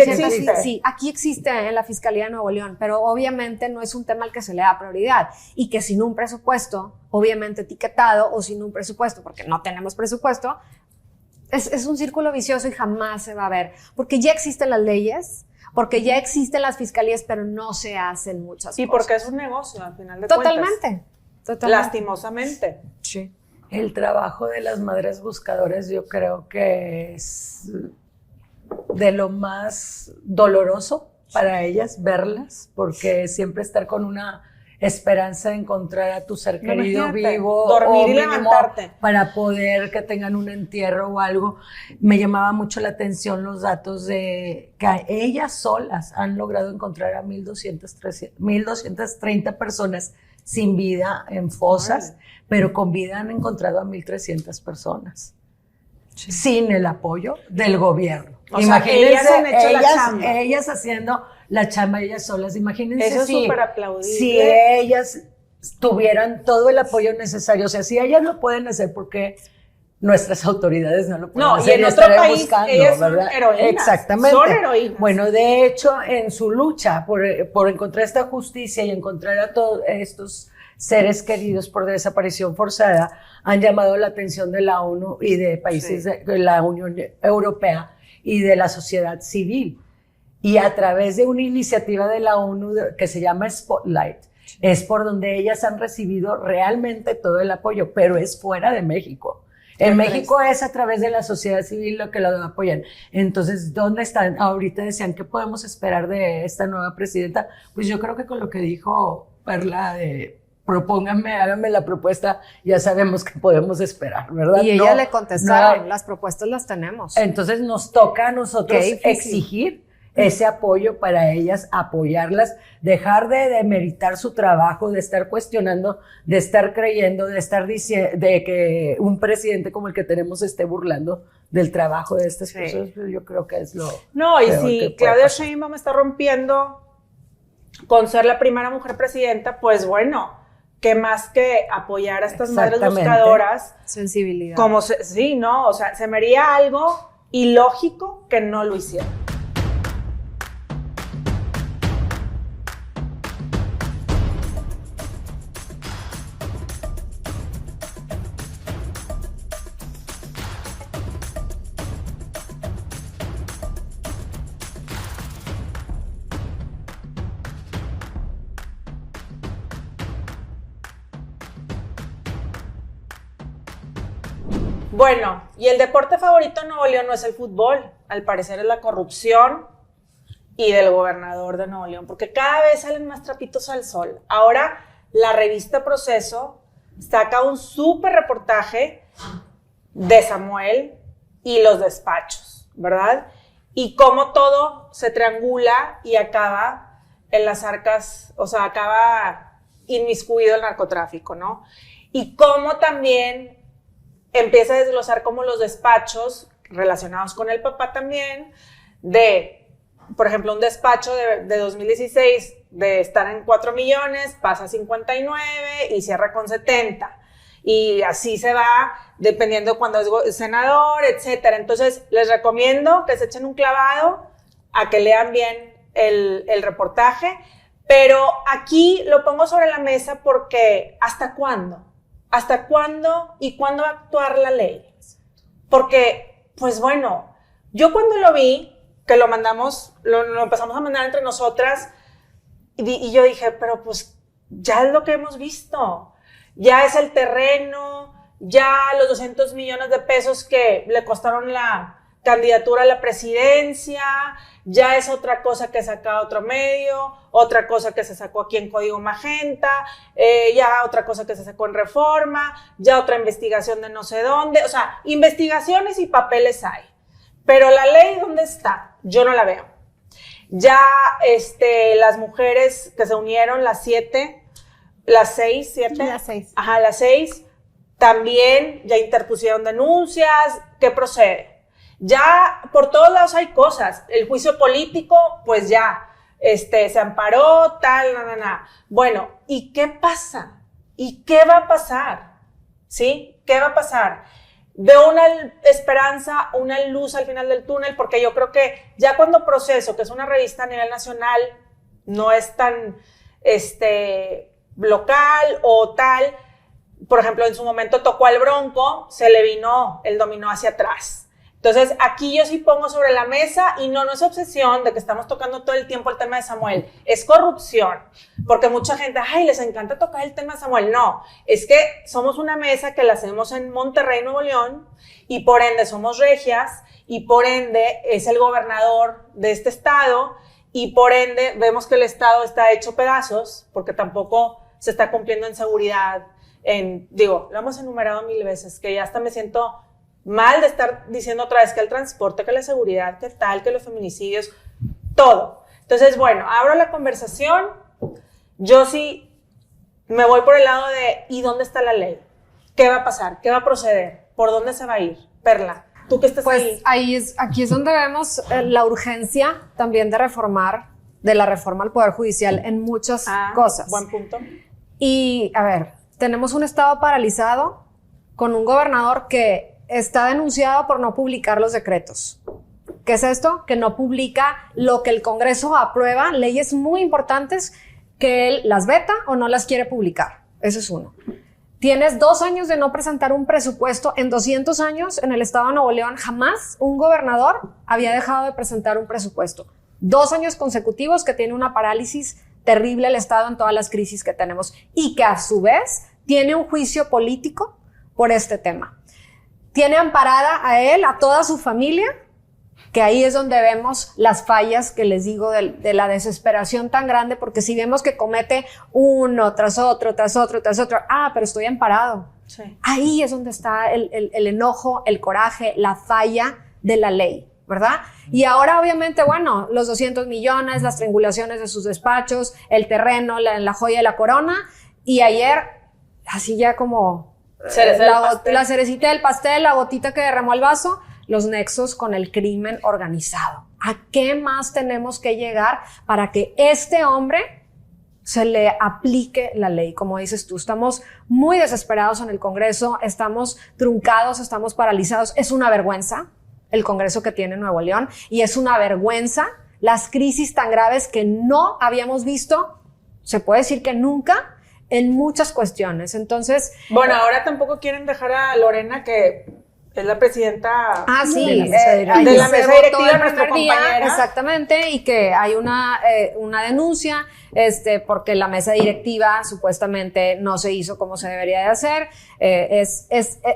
S1: Sí, aquí existe en la Fiscalía de Nuevo León, pero obviamente no es un tema al que se le da prioridad. Y que sin un presupuesto, obviamente etiquetado, o sin un presupuesto, porque no tenemos presupuesto, es un círculo vicioso y jamás se va a ver. Porque ya existen las leyes, porque ya existen las fiscalías, pero no se hacen muchas cosas.
S2: Y porque es un negocio, al final de
S1: Totalmente.
S2: Lastimosamente.
S1: Sí.
S3: El trabajo de las madres buscadoras yo creo que es de lo más doloroso para ellas verlas, porque siempre estar con una esperanza de encontrar a tu ser querido vivo,
S2: dormir
S3: o
S2: y levantarte
S3: para poder que tengan un entierro o algo. Me llamaba mucho la atención los datos de que ellas solas han logrado encontrar a 1,230 personas sin vida en fosas, pero con vida han encontrado a 1,300 personas. Sí. Sin el apoyo del gobierno.
S2: O imagínense, sea,
S3: ellas haciendo la chamba ellas solas. Imagínense.
S2: Eso es súper aplaudible.
S3: Si ellas tuvieran todo el apoyo necesario, o sea, si ellas lo pueden hacer, porque nuestras autoridades no lo pueden hacer.
S2: Y en otro país buscando, ellas son heroínas.
S3: Exactamente.
S2: Son heroínas.
S3: Bueno, de hecho, en su lucha por encontrar esta justicia y encontrar a todos estos seres queridos por desaparición forzada, han llamado la atención de la ONU y de países de la Unión Europea y de la sociedad civil. Y a través de una iniciativa de la ONU que se llama Spotlight, es por donde ellas han recibido realmente todo el apoyo, pero es fuera de México. En México es a través de la sociedad civil lo que lo apoyan. Entonces, ¿dónde están? Ahorita decían, ¿qué podemos esperar de esta nueva presidenta? Pues yo creo que con lo que dijo Perla de propónganme, háganme la propuesta, ya sabemos que podemos esperar, ¿verdad?
S1: Y ella le contestaron, las propuestas las tenemos.
S3: Entonces nos toca a nosotros exigir ese apoyo para ellas, apoyarlas, dejar de demeritar su trabajo, de estar cuestionando, de estar creyendo, de estar diciendo, de que un presidente como el que tenemos esté burlando del trabajo de estas personas. Yo creo que es lo
S2: No, y si Claudia Sheinbaum está rompiendo con ser la primera mujer presidenta, pues bueno, que más que apoyar a estas madres buscadoras.
S1: Sensibilidad.
S2: Como sí, ¿no? O sea, se me haría algo ilógico que no lo hicieran. Bueno, y el deporte favorito de Nuevo León no es el fútbol, al parecer es la corrupción y del gobernador de Nuevo León, porque cada vez salen más trapitos al sol. Ahora la revista Proceso saca un súper reportaje de Samuel y los despachos, ¿verdad? Y cómo todo se triangula y acaba en las arcas, o sea, acaba inmiscuido el narcotráfico, ¿no? Y cómo también empieza a desglosar como los despachos relacionados con el papá también, de, por ejemplo, un despacho de 2016 de estar en 4 millones, pasa a 59 y cierra con 70. Y así se va, dependiendo cuando es senador, etcétera. Entonces, les recomiendo que se echen un clavado, a que lean bien el reportaje, pero aquí lo pongo sobre la mesa porque ¿hasta cuándo? ¿Hasta cuándo y cuándo va a actuar la ley? Porque, pues bueno, yo cuando lo vi, que lo mandamos, lo empezamos a mandar entre nosotras, y yo dije, pero pues ya es lo que hemos visto, ya es el terreno, ya los 200 millones de pesos que le costaron la candidatura a la presidencia, ya es otra cosa que saca otro medio, otra cosa que se sacó aquí en Código Magenta, ya otra cosa que se sacó en Reforma, ya otra investigación de no sé dónde, o sea, investigaciones y papeles hay, pero la ley, ¿dónde está? Yo no la veo. Ya las mujeres que se unieron, las 6, también ya interpusieron denuncias. ¿Qué procede? Ya por todos lados hay cosas. El juicio político, pues ya, se amparó, tal, Bueno, ¿y qué pasa? ¿Y qué va a pasar? ¿Sí? ¿Qué va a pasar? Veo una esperanza, una luz al final del túnel, porque yo creo que ya cuando Proceso, que es una revista a nivel nacional, no es tan local o tal, por ejemplo, en su momento tocó al Bronco, se le vino el dominó hacia atrás. Entonces, aquí yo sí pongo sobre la mesa, y no es obsesión de que estamos tocando todo el tiempo el tema de Samuel, es corrupción, porque mucha gente, les encanta tocar el tema de Samuel. No, es que somos una mesa que la hacemos en Monterrey, Nuevo León, y por ende somos regias, y por ende es el gobernador de este estado, y por ende vemos que el estado está hecho pedazos, porque tampoco se está cumpliendo en seguridad. Lo hemos enumerado 1000 veces, que ya hasta me siento mal de estar diciendo otra vez que el transporte, que la seguridad, que tal, que los feminicidios, todo. Entonces, bueno, abro la conversación. Yo sí me voy por el lado de ¿y dónde está la ley? ¿Qué va a pasar? ¿Qué va a proceder? ¿Por dónde se va a ir? Perla, tú que estás
S1: ahí. Aquí es donde vemos la urgencia también de la reforma al Poder Judicial en muchas cosas.
S2: Buen punto.
S1: Y, a ver, tenemos un estado paralizado con un gobernador que está denunciado por no publicar los decretos. ¿Qué es esto? Que no publica lo que el Congreso aprueba, leyes muy importantes que él las veta o no las quiere publicar. Ese es uno. Tienes 2 años de no presentar un presupuesto. En 200 años en el estado de Nuevo León jamás un gobernador había dejado de presentar un presupuesto. 2 años consecutivos que tiene una parálisis terrible el estado en todas las crisis que tenemos, y que a su vez tiene un juicio político por este tema. Tiene amparada a él, a toda su familia, que ahí es donde vemos las fallas que les digo de la desesperación tan grande, porque si vemos que comete uno tras otro, pero estoy amparado. Sí. Ahí es donde está el enojo, el coraje, la falla de la ley, ¿verdad? Y ahora obviamente, bueno, los 200 millones, las triangulaciones de sus despachos, el terreno, la joya de la corona, y ayer, así ya como la cerecita del pastel, la gotita que derramó el vaso, los nexos con el crimen organizado. ¿A qué más tenemos que llegar para que este hombre se le aplique la ley? Como dices tú, estamos muy desesperados en el Congreso, estamos truncados, estamos paralizados. Es una vergüenza el Congreso que tiene Nuevo León, y es una vergüenza las crisis tan graves que no habíamos visto, se puede decir que nunca, en muchas cuestiones. Entonces,
S2: bueno, ahora tampoco quieren dejar a Lorena, que es la presidenta
S1: de
S2: la mesa directiva, nuestra compañera.
S1: Exactamente, y que hay una denuncia porque la mesa directiva supuestamente no se hizo como se debería de hacer. Es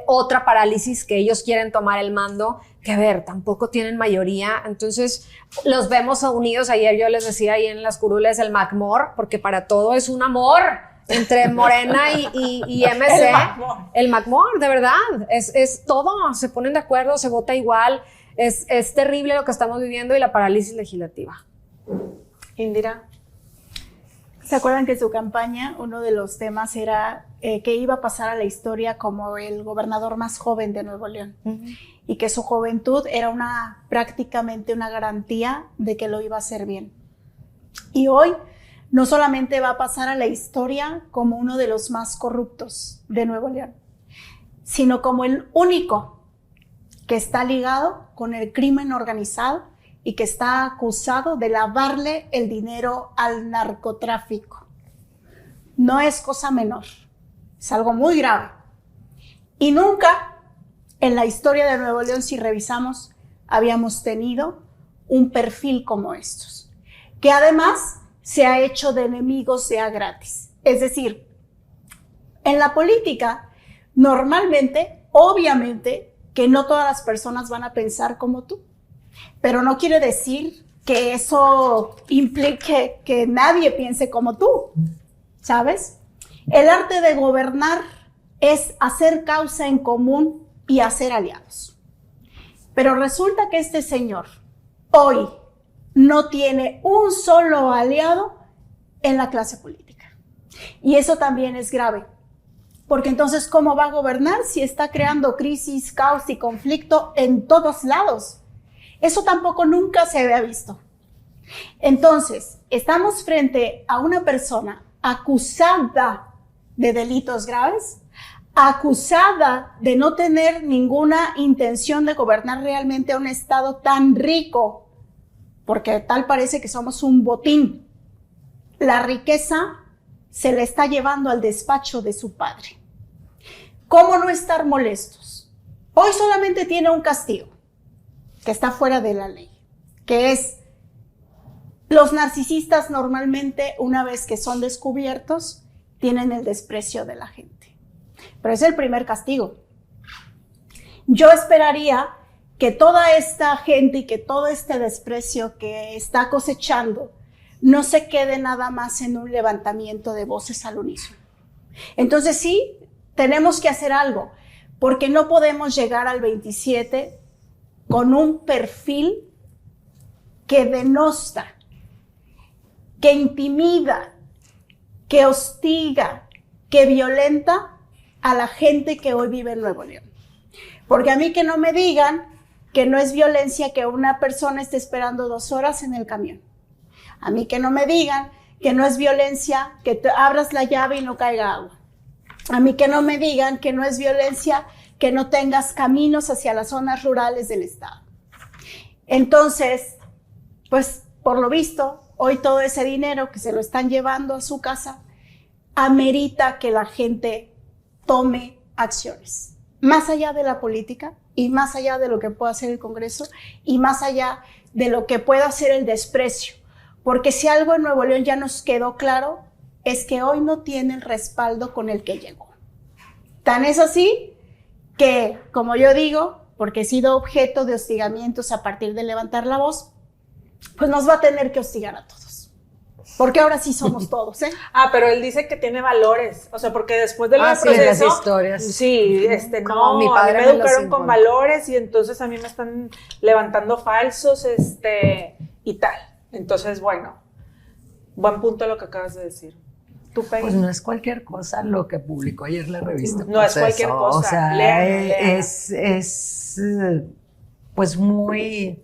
S1: otra parálisis, que ellos quieren tomar el mando, que a ver, tampoco tienen mayoría. Entonces los vemos unidos. Ayer yo les decía ahí en las curules el MacMor, porque para todo es un amor entre Morena y MC. El MacMor, de verdad, es todo, se ponen de acuerdo, se vota igual. Es terrible lo que estamos viviendo, y la parálisis legislativa.
S2: Indira,
S4: ¿se acuerdan que en su campaña uno de los temas era que iba a pasar a la historia como el gobernador más joven de Nuevo León? Uh-huh. Y que su juventud era prácticamente una garantía de que lo iba a hacer bien. Y hoy no solamente va a pasar a la historia como uno de los más corruptos de Nuevo León, sino como el único que está ligado con el crimen organizado y que está acusado de lavarle el dinero al narcotráfico. No es cosa menor, es algo muy grave. Y nunca en la historia de Nuevo León, si revisamos, habíamos tenido un perfil como estos, que además se ha hecho de enemigos sea gratis. Es decir, en la política, normalmente, obviamente, que no todas las personas van a pensar como tú, pero no quiere decir que eso implique que nadie piense como tú, ¿sabes? El arte de gobernar es hacer causa en común y hacer aliados. Pero resulta que este señor hoy no tiene un solo aliado en la clase política. Y eso también es grave, porque entonces, ¿cómo va a gobernar si está creando crisis, caos y conflicto en todos lados? Eso tampoco nunca se había visto. Entonces, estamos frente a una persona acusada de delitos graves, acusada de no tener ninguna intención de gobernar realmente a un estado tan rico, porque tal parece que somos un botín. La riqueza se le está llevando al despacho de su padre. ¿Cómo no estar molestos? Hoy solamente tiene un castigo, que está fuera de la ley, que es los narcisistas normalmente, una vez que son descubiertos, tienen el desprecio de la gente. Pero es el primer castigo. Yo esperaría que toda esta gente y que todo este desprecio que está cosechando no se quede nada más en un levantamiento de voces al unísono. Entonces sí, tenemos que hacer algo, porque no podemos llegar al 27 con un perfil que denosta, que intimida, que hostiga, que violenta a la gente que hoy vive en Nuevo León. Porque a mí que no me digan que no es violencia que una persona esté esperando 2 horas en el camión. A mí que no me digan que no es violencia que te abras la llave y no caiga agua. A mí que no me digan que no es violencia que no tengas caminos hacia las zonas rurales del estado. Entonces, pues por lo visto, hoy todo ese dinero que se lo están llevando a su casa amerita que la gente tome acciones. Más allá de la política y más allá de lo que pueda hacer el Congreso y más allá de lo que pueda hacer el desprecio. Porque si algo en Nuevo León ya nos quedó claro, es que hoy no tiene el respaldo con el que llegó. Tan es así que, como yo digo, porque he sido objeto de hostigamientos a partir de levantar la voz, pues nos va a tener que hostigar a todos. Porque ahora sí somos todos, ¿eh?
S2: Pero él dice que tiene valores. O sea, porque después del
S3: sí,
S2: proceso...
S3: las historias.
S2: Sí,
S1: Como mi
S2: a
S1: padre
S2: mí
S1: me
S2: me
S1: los
S2: educaron con
S1: impuso.
S2: valores y entonces a mí me están levantando falsos, y tal. Entonces, bueno, buen punto lo que acabas de decir. ¿Tú, Peggy?
S3: Pues no es cualquier cosa lo que publicó ayer la revista.
S2: No es cualquier cosa.
S3: O sea,
S2: Léanlo.
S3: es pues muy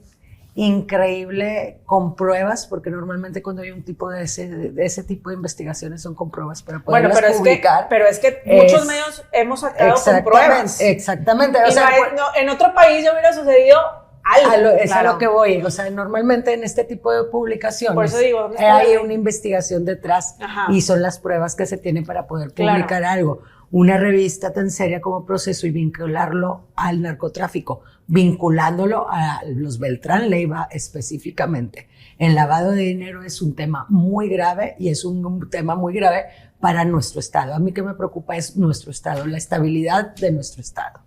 S3: increíble con pruebas, porque normalmente cuando hay un tipo de ese tipo de investigaciones son con pruebas para poderlas publicar.
S2: Pero es que muchos medios hemos sacado con pruebas.
S3: Exactamente.
S2: Y
S3: O sea,
S2: en otro país ya hubiera sucedido algo.
S3: Es a lo que voy. O sea, normalmente en este tipo de publicaciones
S2: Por eso digo, ¿dónde está
S3: hay
S2: la ley?
S3: una investigación detrás.
S2: Ajá.
S3: Y son las pruebas que se tienen para poder publicar algo. Una revista tan seria como Proceso y vincularlo al narcotráfico, vinculándolo a los Beltrán Leiva específicamente. El lavado de dinero es un tema muy grave y es un tema muy grave para nuestro estado. A mí que me preocupa es nuestro estado, la estabilidad de nuestro estado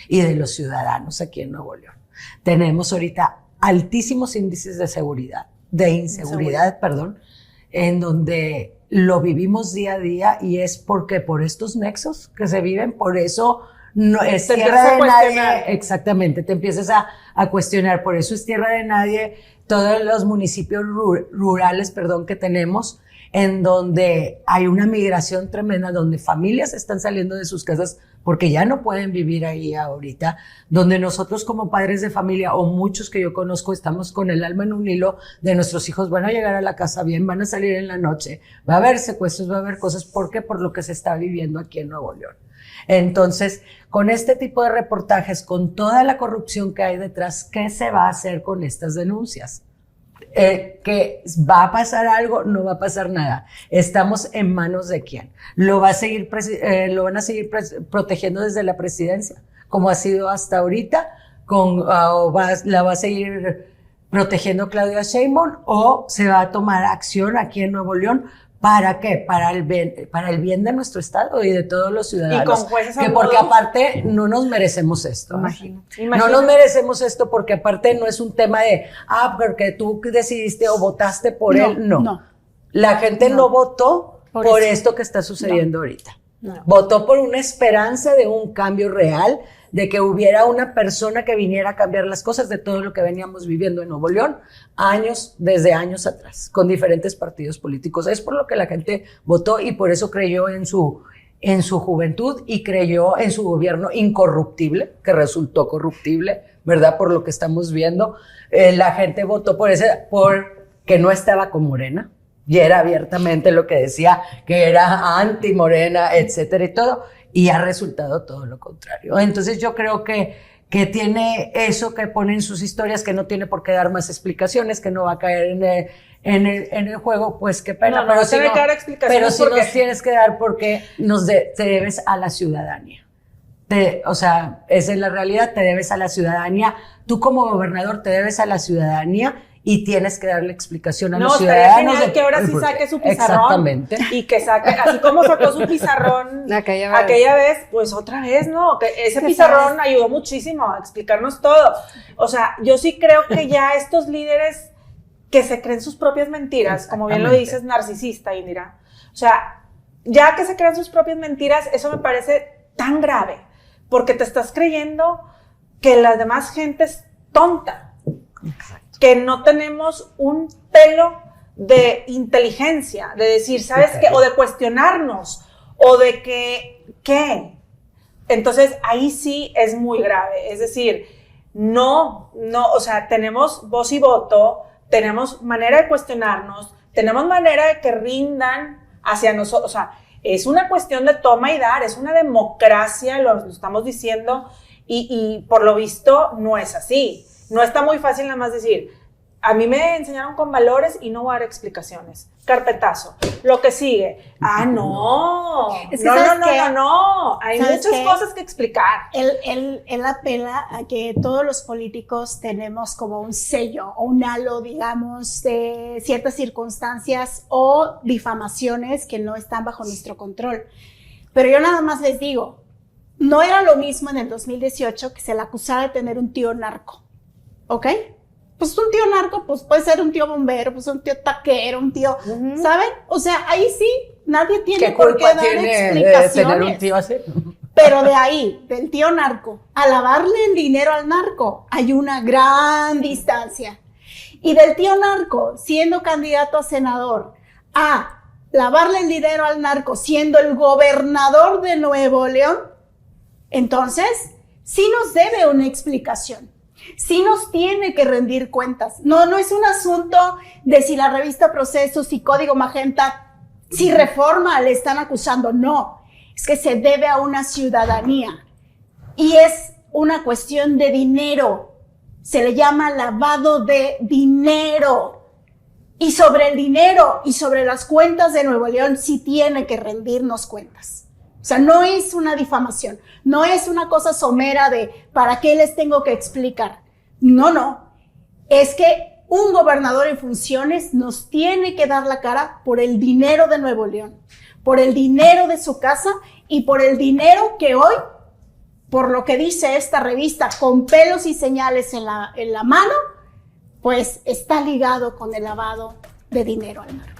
S3: y de los ciudadanos aquí en Nuevo León. Tenemos ahorita altísimos índices de inseguridad, en donde lo vivimos día a día y es porque por estos nexos que se viven, por eso no es tierra de nadie. Exactamente, te empiezas a cuestionar, por eso es tierra de nadie todos los municipios rurales, que tenemos, en donde hay una migración tremenda, donde familias están saliendo de sus casas porque ya no pueden vivir ahí ahorita, donde nosotros como padres de familia o muchos que yo conozco estamos con el alma en un hilo de nuestros hijos van a llegar a la casa bien, van a salir en la noche, va a haber secuestros, va a haber cosas, ¿por qué? Por lo que se está viviendo aquí en Nuevo León. Entonces, con este tipo de reportajes, con toda la corrupción que hay detrás, ¿qué se va a hacer con estas denuncias? Que va a pasar algo, no va a pasar nada. Estamos en manos de quién. Lo van a seguir protegiendo desde la presidencia, como ha sido hasta ahorita, la va a seguir protegiendo Claudia Sheinbaum, o se va a tomar acción aquí en Nuevo León. ¿Para qué? Para el bien de nuestro estado y de todos los ciudadanos.
S2: Y con jueces
S3: porque aparte no nos merecemos esto.
S2: Imagínate.
S3: No nos merecemos esto porque aparte no es un tema de, porque tú decidiste o votaste por él. No. La gente no votó por esto que está sucediendo ahorita.
S2: No.
S3: Votó por una esperanza de un cambio real, de que hubiera una persona que viniera a cambiar las cosas de todo lo que veníamos viviendo en Nuevo León desde años atrás, con diferentes partidos políticos. Es por lo que la gente votó y por eso creyó en su juventud y creyó en su gobierno incorruptible, que resultó corruptible, ¿verdad? Por lo que estamos viendo. La gente votó porque no estaba con Morena, y era abiertamente lo que decía, que era anti-Morena, etcétera y todo, y ha resultado todo lo contrario. Entonces yo creo que tiene eso que pone en sus historias, que no tiene por qué dar más explicaciones, que no va a caer en el juego, pues qué pena.
S2: No, pero si tiene que dar explicaciones.
S3: Pero sí nos tienes que dar porque te debes a la ciudadanía. O sea, esa es la realidad, te debes a la ciudadanía. Tú como gobernador te debes a la ciudadanía y tienes que darle explicación a los ciudadanos.
S2: No, estaría genial que ahora sí saque su pizarrón.
S3: Exactamente.
S2: Y que saque, así como sacó su pizarrón aquella vez, pues otra vez, ¿no? Que ese pizarrón ayudó muchísimo a explicarnos todo. O sea, yo sí creo que ya estos líderes que se creen sus propias mentiras, como bien lo dices, narcisista, Indira. O sea, ya que se crean sus propias mentiras, eso me parece tan grave, porque te estás creyendo que la demás gente es tonta. Exacto. Que no tenemos un pelo de inteligencia, de decir, ¿sabes qué? O de cuestionarnos, o de que, ¿qué? Entonces, ahí sí es muy grave. Es decir, no, o sea, tenemos voz y voto, tenemos manera de cuestionarnos, tenemos manera de que rindan hacia nosotros. O sea, es una cuestión de toma y dar, es una democracia, lo estamos diciendo, y por lo visto no es así. No está muy fácil nada más decir, a mí me enseñaron con valores y no voy a dar explicaciones. Carpetazo. Lo que sigue. No.
S4: Es que
S2: no. Hay muchas cosas que explicar.
S4: Él apela a que todos los políticos tenemos como un sello o un halo, digamos, de ciertas circunstancias o difamaciones que no están bajo nuestro control. Pero yo nada más les digo, no era lo mismo en el 2018 que se le acusara de tener un tío narco. ¿Ok? Pues un tío narco, pues puede ser un tío bombero, pues un tío taquero, un tío, ¿saben? O sea, ahí sí, nadie tiene por qué dar explicaciones.
S3: Tener un tío así?
S4: Pero de ahí, del tío narco, a lavarle el dinero al narco, hay una gran distancia. Y del tío narco, siendo candidato a senador, a lavarle el dinero al narco, siendo el gobernador de Nuevo León, entonces sí nos debe una explicación. Sí nos tiene que rendir cuentas. No es un asunto de si la revista Proceso, si Código Magenta, si Reforma le están acusando. No, es que se debe a una ciudadanía. Y es una cuestión de dinero. Se le llama lavado de dinero. Y sobre el dinero y sobre las cuentas de Nuevo León sí tiene que rendirnos cuentas. O sea, no es una difamación, no es una cosa somera de ¿para qué les tengo que explicar? No. Es que un gobernador en funciones nos tiene que dar la cara por el dinero de Nuevo León, por el dinero de su casa y por el dinero que hoy, por lo que dice esta revista, con pelos y señales en la mano, pues está ligado con el lavado de dinero al mar.